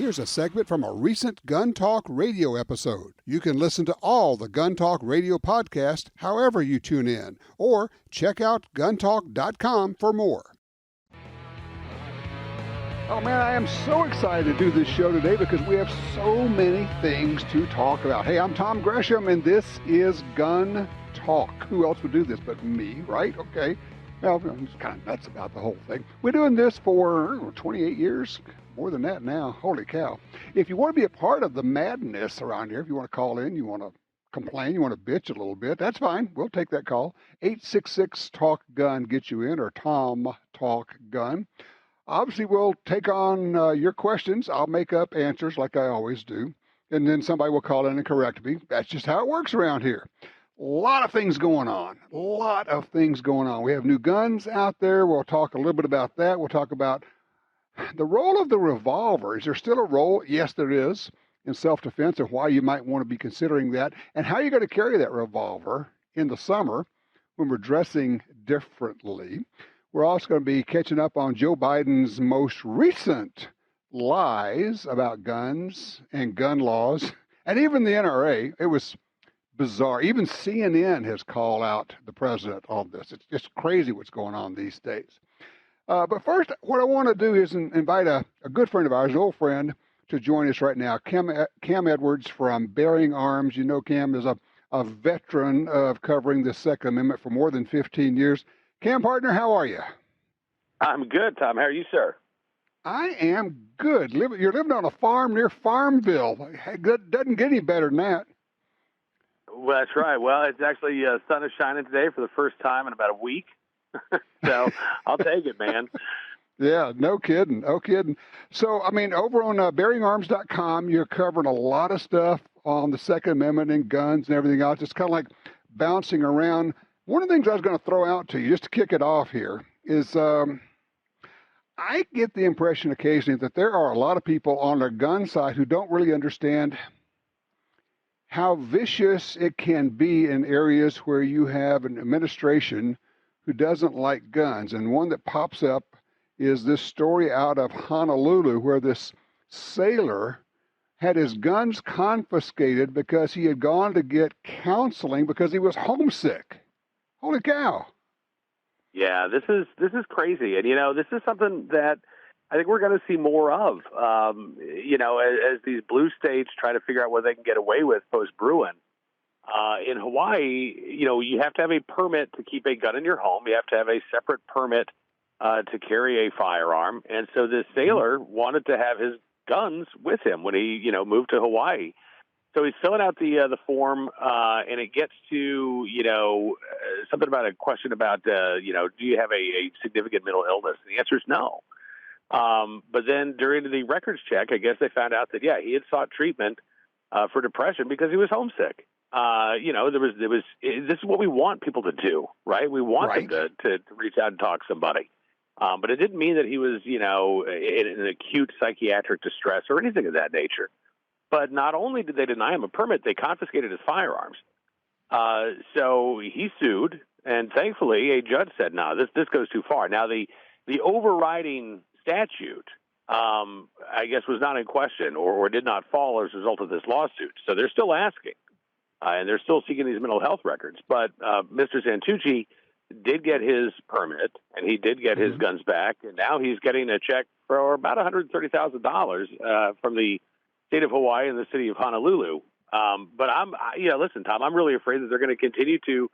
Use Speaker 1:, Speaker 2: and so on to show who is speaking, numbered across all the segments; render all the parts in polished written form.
Speaker 1: Here's a segment from a recent Gun Talk radio episode. You can listen to all the Gun Talk radio podcasts however you tune in, or check out guntalk.com for more. Oh man, I am so excited to do this show today because we have so many things to talk about. Hey, I'm Tom Gresham, and this is Gun Talk. Who else would do this but me, right? Okay. Well, I'm just kind of nuts about the whole thing. We're doing this for 28 years. More than that now. Holy cow. If you want to be a part of the madness around here, if you want to call in, you want to complain, you want to bitch a little bit, that's fine. We'll take that call. 866-TALK-GUN gets you in, or Tom Talk Gun. Obviously, we'll take on your questions. I'll make up answers like I always do. And then somebody will call in and correct me. That's just how it works around here. A lot of things going on. We have new guns out there. We'll talk a little bit about that. We'll talk about the role of the revolver. Is there still a role? Yes, there is, in self-defense, and why you might want to be considering that, and how you're going to carry that revolver in the summer when we're dressing differently. We're also going to be catching up on Joe Biden's most recent lies about guns and gun laws, and even the NRA. It was bizarre. Even CNN has called out the president on this. It's just crazy what's going on these days. But first, what I want to do is invite a good friend of ours, an old friend, to join us right now. Cam Edwards from Bearing Arms. You know, Cam is a veteran of covering the Second Amendment for more than 15 years. Cam, partner, how are you?
Speaker 2: I'm good, Tom. How are you, sir?
Speaker 1: I am good. You're living on a farm near Farmville. It doesn't get any better than that.
Speaker 2: Well, that's right. Well, it's actually sun is shining today for the first time in about a week. So I'll take it, man.
Speaker 1: Yeah, no kidding. So, I mean, over on bearingarms.com, you're covering a lot of stuff on the Second Amendment and guns and everything else. It's kind of like bouncing around. One of the things I was going to throw out to you, just to kick it off here, is I get the impression occasionally that there are a lot of people on the gun side who don't really understand how vicious it can be in areas where you have an administration who doesn't like guns. And one that pops up is this story out of Honolulu where this sailor had his guns confiscated because he had gone to get counseling because he was homesick. Holy cow.
Speaker 2: Yeah, this is crazy. And, this is something that I think we're going to see more of, as these blue states try to figure out what they can get away with post-Bruin. In Hawaii, you have to have a permit to keep a gun in your home. You have to have a separate permit to carry a firearm. And so this sailor wanted to have his guns with him when he, moved to Hawaii. So he's filling out the form, and it gets to, something about a question about, do you have a significant mental illness? And the answer is no. But then during the records check, I guess they found out that, he had sought treatment for depression because he was homesick. This is what we want people to do, right? We want them to reach out and talk to somebody. But it didn't mean that he was, in an acute psychiatric distress or anything of that nature. But not only did they deny him a permit, they confiscated his firearms. So he sued, and thankfully a judge said, no, this goes too far. Now, the overriding statute, I guess, was not in question or did not fall as a result of this lawsuit. So they're still asking, and they're still seeking these mental health records. But Mr. Santucci did get his permit, and he did get his guns back, and now he's getting a check for about $130,000 from the state of Hawaii and the city of Honolulu. But listen, Tom, I'm really afraid that they're going to continue to,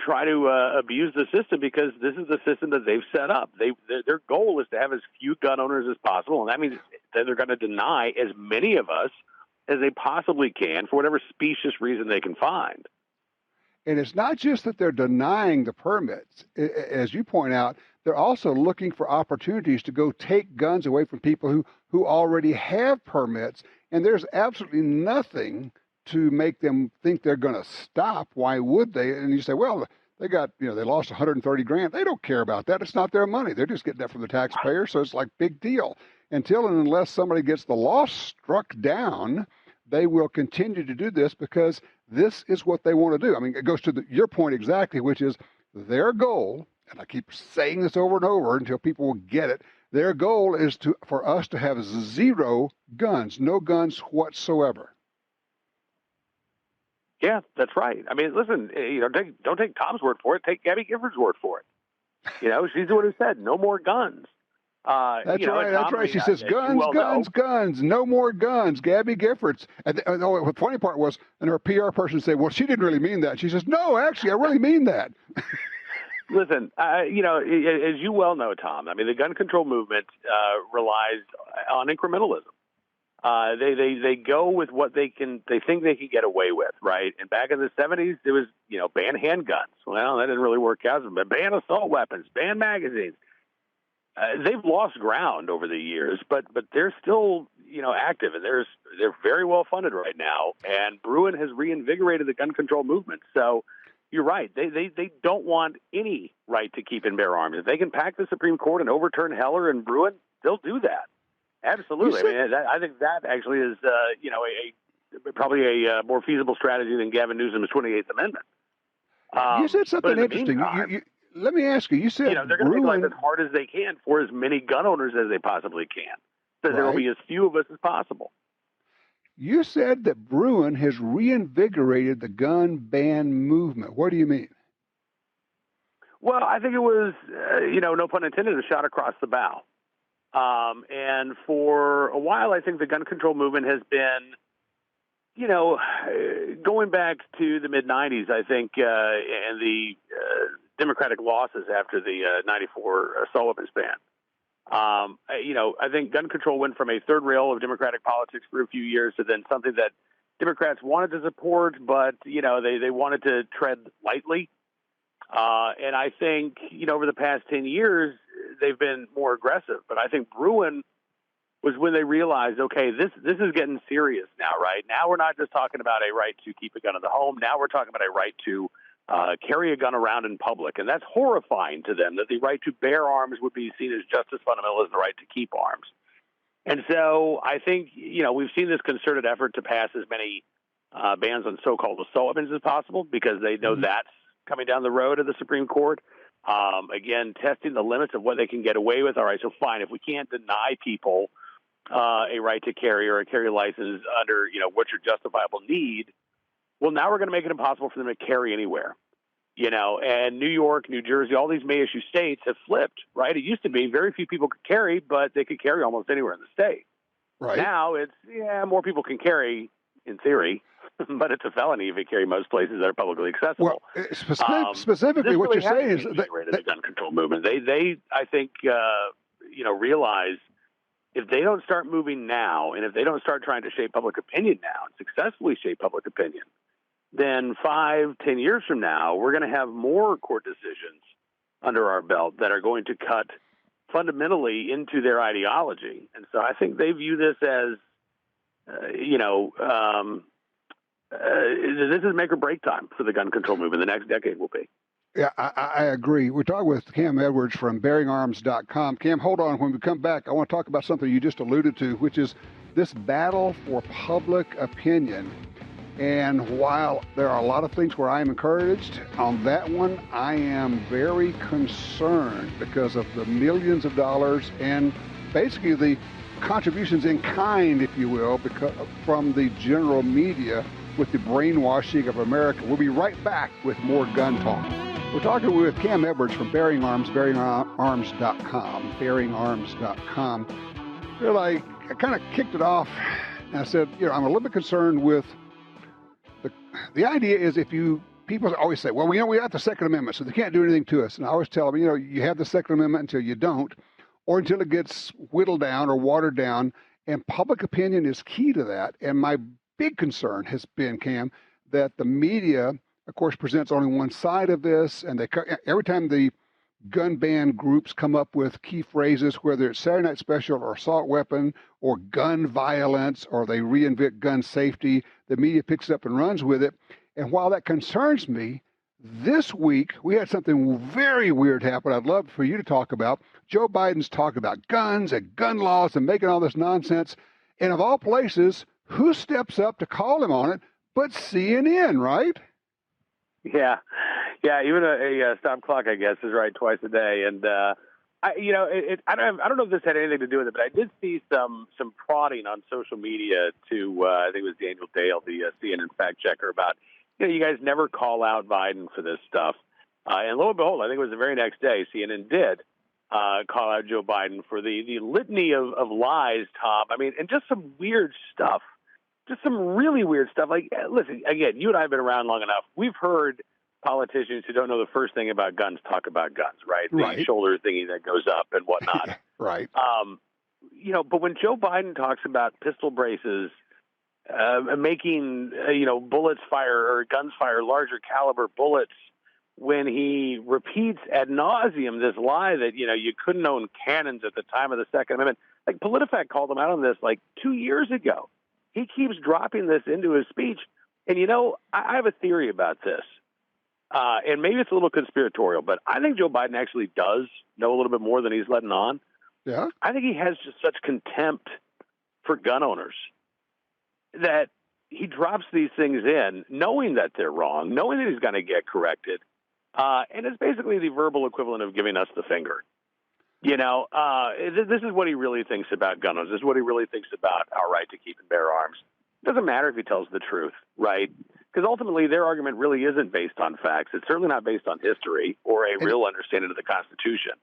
Speaker 2: try to abuse the system because this is the system that they've set up. Their goal is to have as few gun owners as possible, and that means that they're going to deny as many of us as they possibly can for whatever specious reason they can find.
Speaker 1: And it's not just that they're denying the permits. As you point out, they're also looking for opportunities to go take guns away from people who already have permits. And there's absolutely nothing to make them think they're going to stop. Why would they? And you say, well, they got, they lost $130,000. They don't care about that. It's not their money. They're just getting that from the taxpayer. So it's like big deal. Until and unless somebody gets the law struck down, they will continue to do this because this is what they want to do. I mean, it goes to your point exactly, which is their goal, and I keep saying this over and over until people will get it, Their goal is for us to have zero guns, no guns whatsoever.
Speaker 2: Yeah, that's right. I mean, listen, don't take Tom's word for it. Take Gabby Giffords' word for it. She's the one who said no more guns.
Speaker 1: That's right.
Speaker 2: Tom,
Speaker 1: That's right. She says, guns, no more guns. Gabby Giffords. And the funny part was, and her PR person said, well, she didn't really mean that. She says, no, actually, I really mean that.
Speaker 2: Listen, as you well know, Tom, I mean, the gun control movement relies on incrementalism. They go with what they think they can get away with, right? And back in the 70s, it was, ban handguns. Well, that didn't really work out. But ban assault weapons, ban magazines. They've lost ground over the years, but they're still, active, and they're very well funded right now. And Bruen has reinvigorated the gun control movement. So you're right. They don't want any right to keep and bear arms. If they can pack the Supreme Court and overturn Heller and Bruen, they'll do that. Absolutely. I think that actually is, probably a more feasible strategy than Gavin Newsom's 28th Amendment.
Speaker 1: You said something interesting. Let me ask you. You said
Speaker 2: they're going to make life as hard as they can for as many gun owners as they possibly can, so there will be as few of us as possible.
Speaker 1: You said that Bruen has reinvigorated the gun ban movement. What do you mean?
Speaker 2: Well, I think it was, no pun intended, a shot across the bow. And for a while, I think the gun control movement has been, going back to the mid-'90s, I think, and the Democratic losses after the 94 assault weapons ban. I think gun control went from a third rail of Democratic politics for a few years to then something that Democrats wanted to support, but, they wanted to tread lightly. And I think, over the past 10 years, they've been more aggressive. But I think Bruen was when they realized, okay, this is getting serious now, right? Now we're not just talking about a right to keep a gun in the home. Now we're talking about a right to carry a gun around in public. And that's horrifying to them, that the right to bear arms would be seen as just as fundamental as the right to keep arms. And so I think, we've seen this concerted effort to pass as many bans on so-called assault weapons as possible, because they know that's coming down the road of the Supreme Court. Again, testing the limits of what they can get away with. All right, so fine, if we can't deny people a right to carry or a carry license under, what's your justifiable need, well, now we're going to make it impossible for them to carry anywhere. And New York, New Jersey, all these may-issue states have flipped, right? It used to be very few people could carry, but they could carry almost anywhere in the state.
Speaker 1: Right.
Speaker 2: Now it's, more people can carry in theory, but it's a felony if you carry most places that are publicly accessible.
Speaker 1: Well, specifically, what
Speaker 2: really
Speaker 1: you're saying is
Speaker 2: that the gun control movement. They I think, realize if they don't start moving now, and if they don't start trying to shape public opinion now and successfully shape public opinion, then 5-10 years from now, we're going to have more court decisions under our belt that are going to cut fundamentally into their ideology. And so I think they view this as, this is make or break time for the gun control movement. The next decade will be.
Speaker 1: Yeah, I agree. We're talking with Cam Edwards from BearingArms.com. Cam, hold on. When we come back, I want to talk about something you just alluded to, which is this battle for public opinion. And while there are a lot of things where I am encouraged, on that one, I am very concerned because of the millions of dollars and basically the contributions in kind, if you will, from the general media with the brainwashing of America. We'll be right back with more gun talk. We're talking with Cam Edwards from Bearing Arms, BearingArms.com, BearingArms.com. I kind of kicked it off, and I said, I'm a little bit concerned with the idea is people always say, well, we got the Second Amendment, so they can't do anything to us. And I always tell them, you have the Second Amendment until you don't, or until it gets whittled down or watered down. And public opinion is key to that. And my big concern has been, Cam, that the media, of course, presents only one side of this. And every time the gun ban groups come up with key phrases, whether it's Saturday Night Special or assault weapon or gun violence, or they reinvent gun safety, the media picks up and runs with it. And while that concerns me, this week we had something very weird happen I'd love for you to talk about. Joe Biden's talking about guns and gun laws and making all this nonsense. And of all places, who steps up to call him on it but CNN, right?
Speaker 2: Yeah, even a stop clock, I guess, is right twice a day. And I don't know if this had anything to do with it, but I did see some prodding on social media to I think it was Daniel Dale, the CNN fact checker, about you guys never call out Biden for this stuff, and lo and behold, I think it was the very next day CNN did call out Joe Biden for the litany of lies, Tom. I mean, and just some weird stuff, just some really weird stuff. Like, listen, again, you and I have been around long enough. We've heard politicians who don't know the first thing about guns talk about guns, right?
Speaker 1: Right.
Speaker 2: The shoulder thingy that goes up and whatnot.
Speaker 1: Right.
Speaker 2: But when Joe Biden talks about pistol braces making, bullets fire or guns fire larger caliber bullets, when he repeats ad nauseum this lie that, you couldn't own cannons at the time of the Second Amendment, like PolitiFact called him out on this like 2 years ago. He keeps dropping this into his speech. And, I have a theory about this. And maybe it's a little conspiratorial, but I think Joe Biden actually does know a little bit more than he's letting on.
Speaker 1: Yeah.
Speaker 2: I think he has just such contempt for gun owners that he drops these things in knowing that they're wrong, knowing that he's going to get corrected. And it's basically the verbal equivalent of giving us the finger. This is what he really thinks about gun owners. This is what he really thinks about our right to keep and bear arms. It doesn't matter if he tells the truth, right? Because ultimately their argument really isn't based on facts. It's certainly not based on history or a real understanding of the Constitution.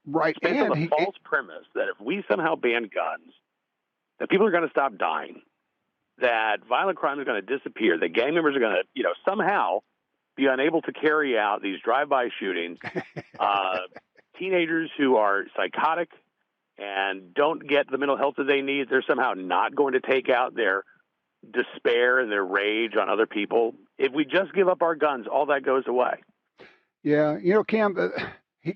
Speaker 1: Right.
Speaker 2: It's based on the false premise that if we somehow ban guns, that people are going to stop dying, that violent crime is going to disappear, that gang members are going to, somehow be unable to carry out these drive-by shootings. Teenagers who are psychotic and don't get the mental health that they need, they're somehow not going to take out their despair and their rage on other people. If we just give up our guns, all that goes away.
Speaker 1: Yeah, Cam, of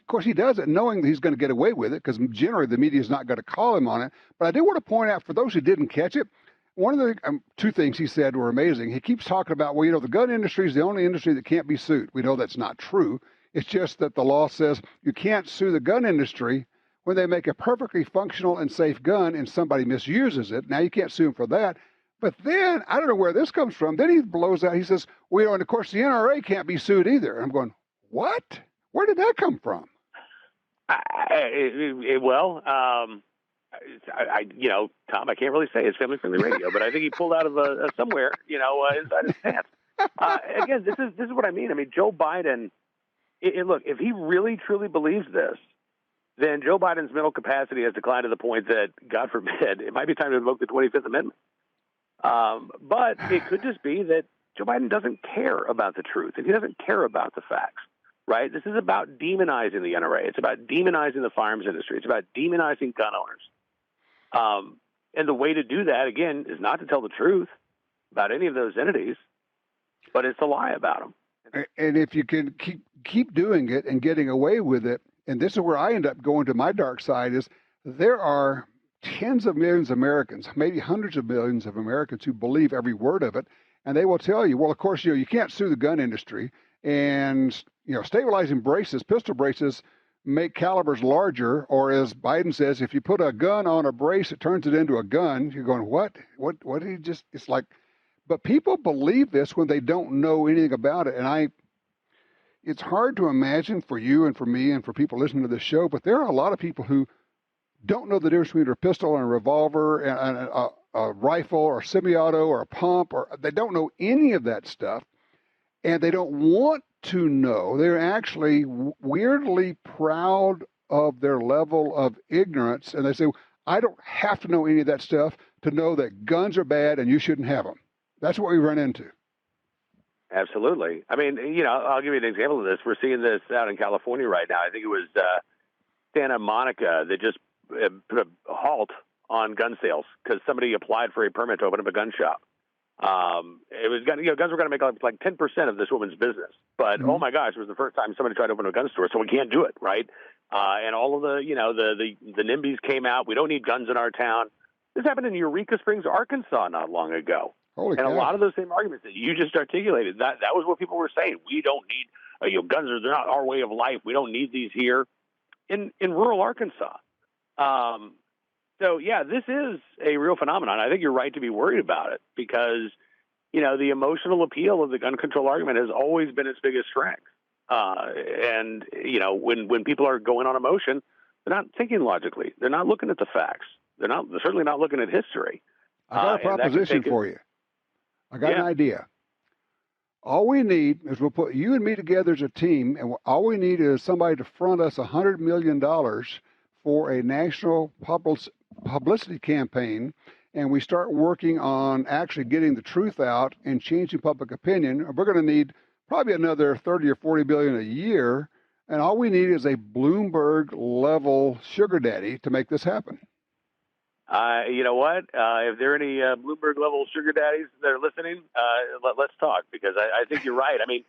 Speaker 1: course he does it knowing that he's going to get away with it because generally the media is not going to call him on it. But I do want to point out, for those who didn't catch it, one of the two things he said were amazing. He keeps talking about, the gun industry is the only industry that can't be sued. We know that's not true. It's just that the law says you can't sue the gun industry when they make a perfectly functional and safe gun and somebody misuses it. Now you can't sue them for that. But then, I don't know where this comes from. Then he blows out, he says, and of course the NRA can't be sued either. And I'm going, what? Where did that come from?
Speaker 2: Tom, I can't really say it's family-friendly radio, but I think he pulled out of somewhere, inside his pants. Again, this is what I mean. I mean, Joe Biden, look, if he really, truly believes this, then Joe Biden's mental capacity has declined to the point that, God forbid, it might be time to invoke the 25th Amendment. But it could just be that Joe Biden doesn't care about the truth, and he doesn't care about the facts, right? This is about demonizing the NRA. It's about demonizing the firearms industry. It's about demonizing gun owners. And the way to do that, again, is not to tell the truth about any of those entities, but it's to lie about them.
Speaker 1: And if you can keep doing it and getting away with it, and this is where I end up going to my dark side, is there are tens of millions of Americans, maybe hundreds of millions of Americans who believe every word of it. And they will tell you, well, of course, you can't sue the gun industry. And, stabilizing braces, pistol braces, make calibers larger. Or as Biden says, if you put a gun on a brace, it turns it into a gun. You're going, what? What did he just, it's like, but people believe this when they don't know anything about it. And it's hard to imagine for you and for me and for people listening to this show, but there are a lot of people who don't know the difference between a pistol and a revolver and a rifle or semi-auto or a pump, or they don't know any of that stuff, and they don't want to know. They're actually weirdly proud of their level of ignorance, and they say, I don't have to know any of that stuff to know that guns are bad and you shouldn't have them. That's what we run into.
Speaker 2: Absolutely. I mean, I'll give you an example of this. We're seeing this out in California right now. I think it was Santa Monica that just put a halt on gun sales because somebody applied for a permit to open up a gun shop. It was guns were going to make like 10% of this woman's business, but oh my gosh, it was the first time somebody tried to open a gun store, so we can't do it, right? And all of the the NIMBYs came out. We don't need guns in our town. This happened in Eureka Springs, Arkansas, not long ago.
Speaker 1: Holy
Speaker 2: and
Speaker 1: cow.
Speaker 2: A lot of those same arguments that you just articulated, that was what people were saying. We don't need guns they're not our way of life. We don't need these here in rural Arkansas. So, yeah, this is a real phenomenon. I think you're right to be worried about it because, the emotional appeal of the gun control argument has always been its biggest strength. And when people are going on emotion, They're not thinking logically. They're not looking at the facts. They're certainly not looking at history.
Speaker 1: I got a proposition for you. I got an idea. All we need is we'll put you and me together as a team, and all we need is somebody to front us $100 million for a national publicity campaign, and we start working on actually getting the truth out and changing public opinion. We're going to need probably another 30 or 40 billion a year, and all we need is a Bloomberg-level sugar daddy to make this happen.
Speaker 2: You know what? If there are any Bloomberg-level sugar daddies that are listening, let's talk, because I think you're right. I mean,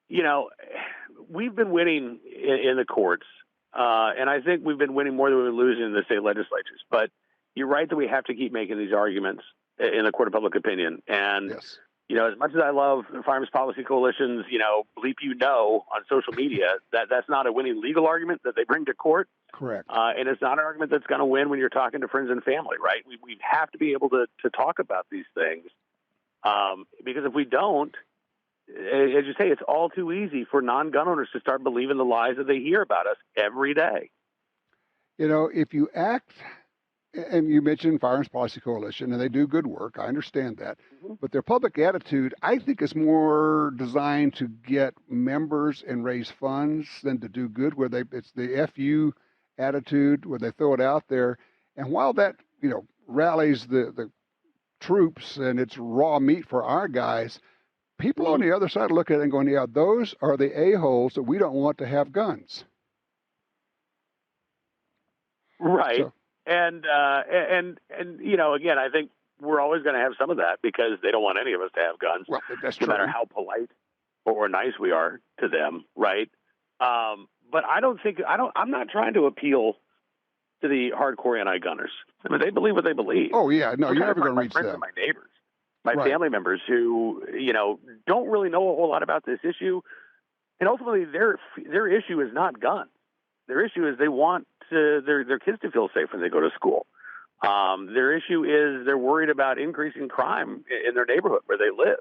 Speaker 2: you know, we've been winning in the courts, and I think we've been winning more than we've been losing in the state legislatures. But you're right that we have to keep making these arguments in the court of public opinion. And,
Speaker 1: yes.
Speaker 2: You know, as much as I love the Firearms Policy Coalition's, you know, bleep you know on social media, that's not a winning legal argument that they bring to court.
Speaker 1: Correct.
Speaker 2: And it's not an argument that's going to win when you're talking to friends and family, right? We have to be able to talk about these things. Because if we don't, as you say, it's all too easy for non-gun owners to start believing the lies that they hear about us every day.
Speaker 1: You know, if you act, and you mentioned Firearms Policy Coalition, and they do good work. I understand that. Mm-hmm. But their public attitude, I think, is more designed to get members and raise funds than to do good, where it's the FU attitude, where they throw it out there. And while that, you know, rallies the troops and it's raw meat for our guys, people on the other side look at it and going, yeah, those are the a-holes that we don't want to have guns.
Speaker 2: Right. So, And you know, again, I think we're always going to have some of that because they don't want any of us to have guns.
Speaker 1: Well, that's
Speaker 2: no
Speaker 1: true.
Speaker 2: matter how polite or nice we are to them, right? But I'm not trying to appeal to the hardcore anti-gunners. I mean, they believe what they believe.
Speaker 1: Oh, yeah. No, you're never going to reach them.
Speaker 2: My neighbors, my family members who, you know, don't really know a whole lot about this issue. And ultimately, their issue is not guns. Their issue is they want their kids to feel safe when they go to school. Their issue is they're worried about increasing crime in their neighborhood where they live.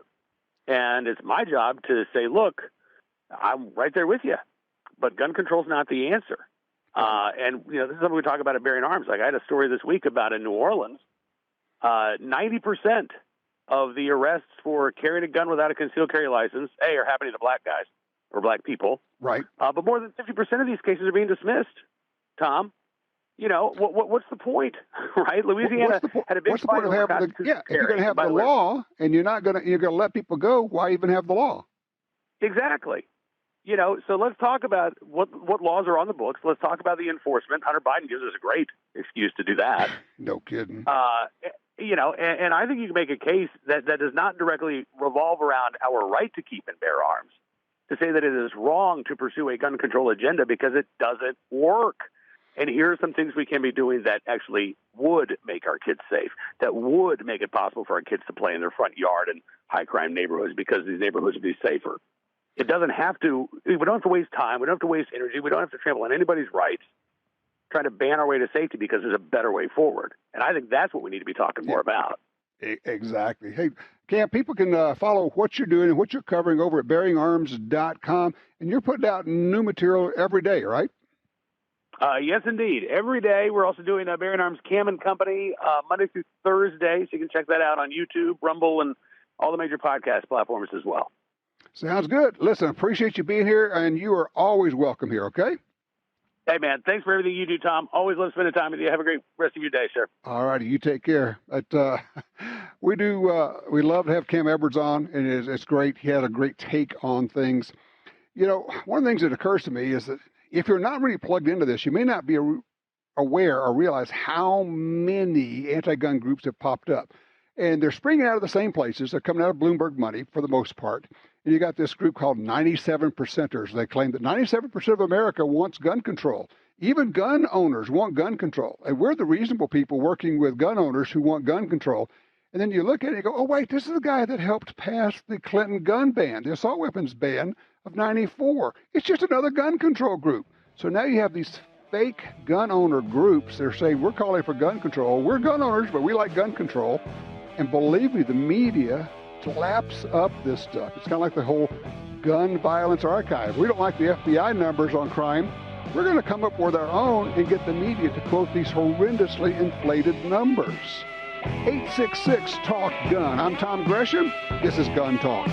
Speaker 2: And it's my job to say, look, I'm right there with you, but gun control is not the answer. And, you know, this is something we talk about at Bearing Arms. Like I had a story this week about in New Orleans, 90% of the arrests for carrying a gun without a concealed carry license, are happening to black guys or black people.
Speaker 1: Right.
Speaker 2: But more than 50% of these cases are being dismissed. Tom, you know, what's the point, right? Louisiana had a big fight over
Speaker 1: if you're going to have the law and you're going to let people go, why even have the law?
Speaker 2: Exactly. You know, so let's talk about what laws are on the books. Let's talk about the enforcement. Hunter Biden gives us a great excuse to do that.
Speaker 1: No kidding.
Speaker 2: You know, and I think you can make a case that does not directly revolve around our right to keep and bear arms, to say that it is wrong to pursue a gun control agenda because it doesn't work. And here are some things we can be doing that actually would make our kids safe, that would make it possible for our kids to play in their front yard in high-crime neighborhoods because these neighborhoods would be safer. It doesn't have to – we don't have to waste time. We don't have to waste energy. We don't have to trample on anybody's rights trying to ban our way to safety because there's a better way forward. And I think that's what we need to be talking more about.
Speaker 1: Exactly. Hey, Cam, people can follow what you're doing and what you're covering over at bearingarms.com, and you're putting out new material every day, right?
Speaker 2: Yes, indeed. Every day. We're also doing Bearing Arms Cam and Company Monday through Thursday, so you can check that out on YouTube, Rumble, and all the major podcast platforms as well.
Speaker 1: Sounds good. Listen, appreciate you being here, and you are always welcome here, okay?
Speaker 2: Hey, man, thanks for everything you do, Tom. Always love spending time with you. Have a great rest of your day, sir.
Speaker 1: All righty, you take care. We love to have Cam Edwards on, and it's great. He had a great take on things. You know, one of the things that occurs to me is that if you're not really plugged into this, you may not be aware or realize how many anti-gun groups have popped up. And they're springing out of the same places. They're coming out of Bloomberg money for the most part. And you got this group called 97%ers. They claim that 97% of America wants gun control. Even gun owners want gun control. And we're the reasonable people working with gun owners who want gun control. And then you look at it and you go, oh, wait, this is the guy that helped pass the Clinton gun ban, the assault weapons ban of 94. It's just another gun control group. So now you have these fake gun owner groups. They're saying, we're calling for gun control. We're gun owners, but we like gun control. And believe me, the media laps up this stuff. It's kind of like the whole gun violence archive. We don't like the FBI numbers on crime. We're going to come up with our own and get the media to quote these horrendously inflated numbers. 866-TALK-GUN. I'm Tom Gresham. This is Gun Talk.